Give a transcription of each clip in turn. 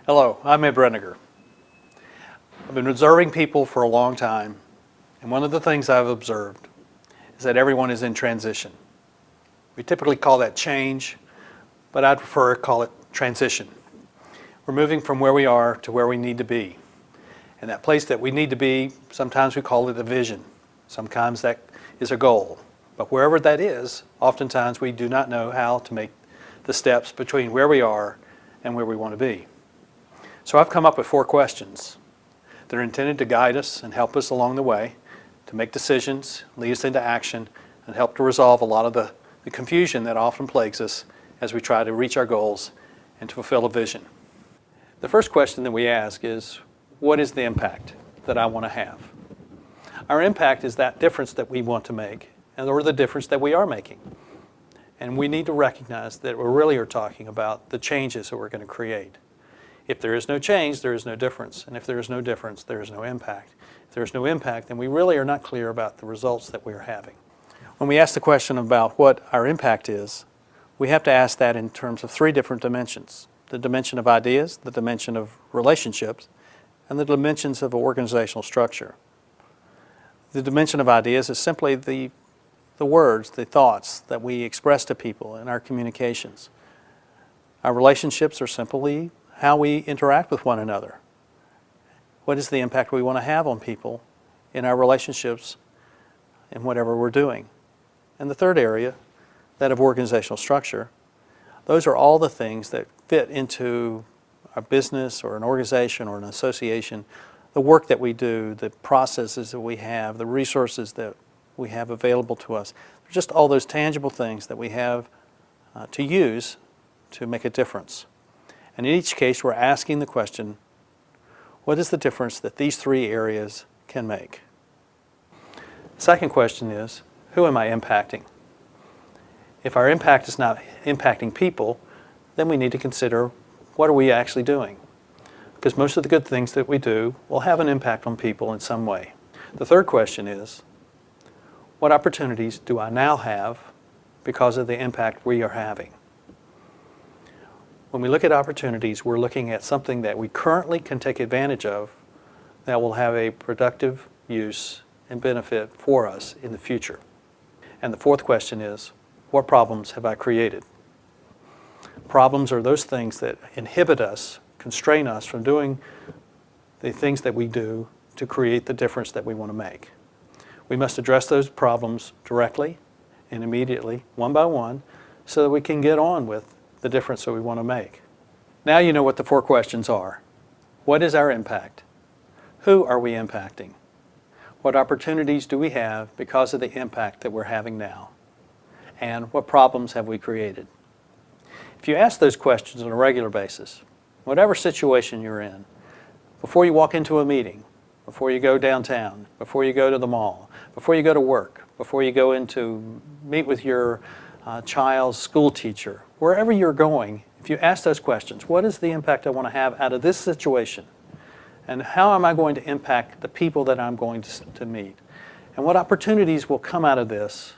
Hello, I'm Ed Brenegar. I've been observing people for a long time, and one of the things I've observed is that everyone is in transition. We typically call that change, but I'd prefer to call it transition. We're moving from where we are to where we need to be. And that place that we need to be, sometimes we call it a vision. Sometimes that is a goal. But wherever that is, oftentimes we do not know how to make the steps between where we are and where we want to be. So I've come up with 4 questions that are intended to guide us and help us along the way, to make decisions, lead us into action, and help to resolve a lot of the confusion that often plagues us as we try to reach our goals and to fulfill a vision. The first question that we ask is, what is the impact that I want to have? Our impact is that difference that we want to make, or the difference that we are making. And we need to recognize that we really are talking about the changes that we're going to create. If there is no change, there is no difference. And if there is no difference, there is no impact. If there is no impact, then we really are not clear about the results that we are having. When we ask the question about what our impact is, we have to ask that in terms of 3 different dimensions. The dimension of ideas, the dimension of relationships, and the dimensions of organizational structure. The dimension of ideas is simply the words, the thoughts that we express to people in our communications. Our relationships are simply how we interact with one another. What is the impact we want to have on people in our relationships in whatever we're doing? And the third area, that of organizational structure, those are all the things that fit into a business or an organization or an association, the work that we do, the processes that we have, the resources that we have available to us. Just all those tangible things that we have to use to make a difference. And in each case, we're asking the question, what is the difference that these 3 areas can make? The second question is, who am I impacting? If our impact is not impacting people, then we need to consider, what are we actually doing? Because most of the good things that we do will have an impact on people in some way. The third question is, what opportunities do I now have because of the impact we are having? When we look at opportunities, we're looking at something that we currently can take advantage of that will have a productive use and benefit for us in the future. And the fourth question is, what problems have I created? Problems are those things that inhibit us, constrain us from doing the things that we do to create the difference that we want to make. We must address those problems directly and immediately, one by one, so that we can get on with the difference that we want to make. Now you know what the 4 questions are. What is our impact? Who are we impacting? What opportunities do we have because of the impact that we're having now? And what problems have we created? If you ask those questions on a regular basis, whatever situation you're in, before you walk into a meeting, before you go downtown, before you go to the mall, before you go to work, before you go in to meet with your child's school teacher, wherever you're going, if you ask those questions, what is the impact I want to have out of this situation? And how am I going to impact the people that I'm going to meet? And what opportunities will come out of this?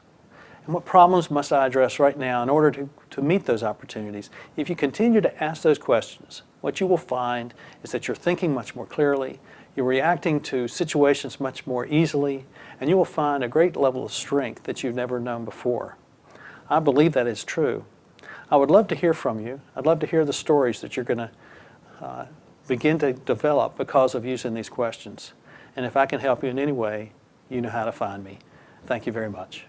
And what problems must I address right now in order to meet those opportunities? If you continue to ask those questions, what you will find is that you're thinking much more clearly, you're reacting to situations much more easily, and you will find a great level of strength that you've never known before. I believe that is true. I would love to hear from you. I'd love to hear the stories that you're going to begin to develop because of using these questions. And if I can help you in any way, you know how to find me. Thank you very much.